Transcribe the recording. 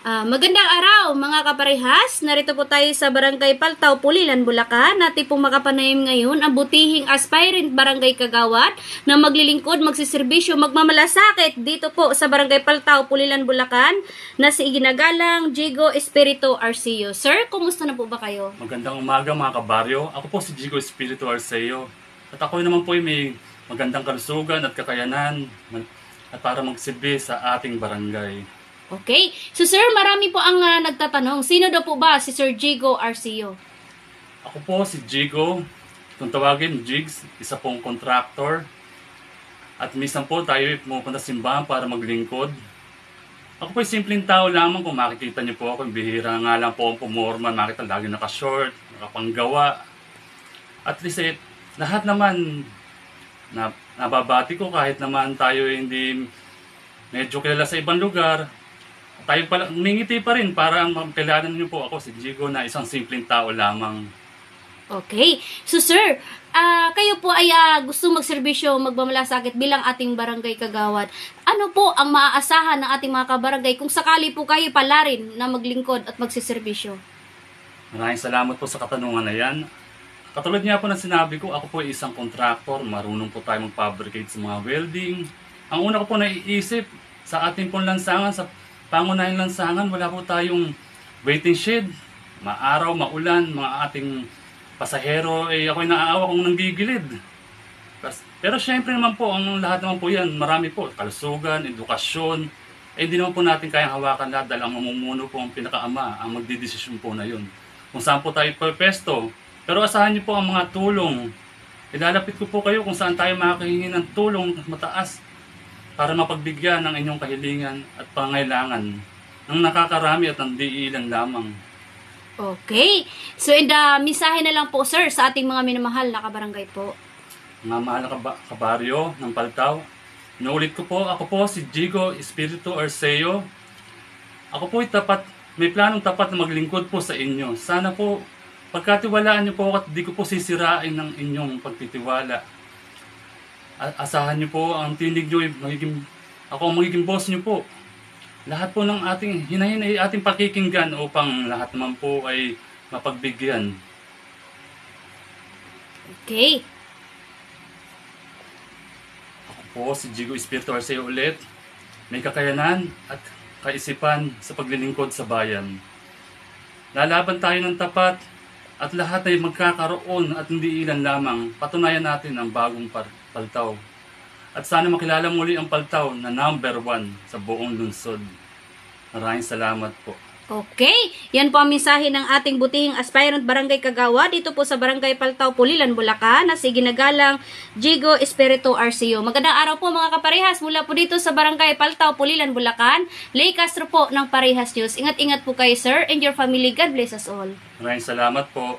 Magandang araw mga kaparehas, narito po tayo sa Barangay Paltaw, Pulilan, Bulacan. Natin pong makapanayam ngayon ang butihing aspirant barangay kagawad na maglilingkod, magsiservisyo, magmamalasakit dito po sa Barangay Paltaw, Pulilan, Bulacan na si Iginagalang Jigo Espiritu Arceo. Sir, kumusta na po ba kayo? Magandang umaga mga kabaryo. Ako po si Jigo Espiritu Arceo. At ako naman po ay may magandang kalusugan at kakayanan at para magsilbi sa ating barangay. Okay. So sir, marami po ang nagtatanong. Sino daw po ba si Sir Jigo Arceo? Ako po si Jigo, kung tawagin Jigs, isa pong contractor. At minsan po tayo pumupunta sa simbahan para maglingkod. Ako po ay simpleng tao lamang. Kung makikita niyo po ako, bihira nga lang po ang pumorma. Makita lagi naka-short, nakapanggawa. At least lahat naman nababati ko kahit naman tayo hindi medyo kilala sa ibang lugar. Tayo pala, umingiti pa rin para makilala niyo po ako si Jigo na isang simpleng tao lamang. Okay. So sir, kayo po ay gusto magserbisyo, magmamalasakit bilang ating barangay kagawad. Ano po ang maaasahan ng ating mga kabarangay kung sakali po kayo pala rin na maglingkod at magsiservisyo? Maraming salamat po sa katanungan na yan. Katulad niya po na sinabi ko, ako po ay isang contractor. Marunong po tayo mag-fabricate sa mga welding. Ang una ko po naiisip sa ating pong lansangan, sa pangunahing lansangan, wala po tayong waiting shed. Maaraw, maulan, mga ating pasahero, ako'y naaawa kung nanggigilid. Pero syempre naman po, ang lahat naman po yan, marami po, kalusugan, edukasyon. Hindi naman po natin kayang hawakan lahat dahil ang mamumuno po ang pinakaama, ang magdidesisyon po na yun. Kung saan po tayo pwesto. Pero asahan niyo po ang mga tulong. Ilalapit ko po kayo kung saan tayo makakahingi ng tulong mataas para mapagbigyan ng inyong kahilingan at pangailangan ng nakakarami at ng diilan lamang. Okay. So, misahe na lang po, sir, sa ating mga minamahal na kabarangay po. Mga mahal na kabaryo ng Paltaw, inuulit ko po, ako po si Jigo Espiritu Arceo. Ako po ay may planong tapat na maglingkod po sa inyo. Sana po, pagkatiwalaan niyo po at di ko po sisirain ng inyong pagtitiwala. Asahan niyo po ang tinig niyo, ako ang magiging boss niyo po. Lahat po ng ating hinahin ay ating pakikinggan upang lahat naman po ay mapagbigyan. Okay. Ako po si Jigo Espiritu Arceo ulit. May kakayanan at kaisipan sa paglilingkod sa bayan. Lalaban tayo ng tapat at lahat ay magkakaroon at hindi ilan lamang. Patunayan natin ang bagong Paltaw. At sana makilala muli ang Paltaw na number 1 sa buong lungsod. Maraming salamat po. Okay. Yan po ang mensahe ng ating butihing aspirant barangay kagawad dito po sa Barangay Paltaw, Pulilan, Bulacan na si Iginagalang Jigo Espiritu Arceo. Magandang araw po mga kaparehas mula po dito sa Barangay Paltaw, Pulilan, Bulacan. Lay Castro po ng Parehas News. Ingat-ingat po kayo, sir, and your family. God bless us all. Maraming salamat po.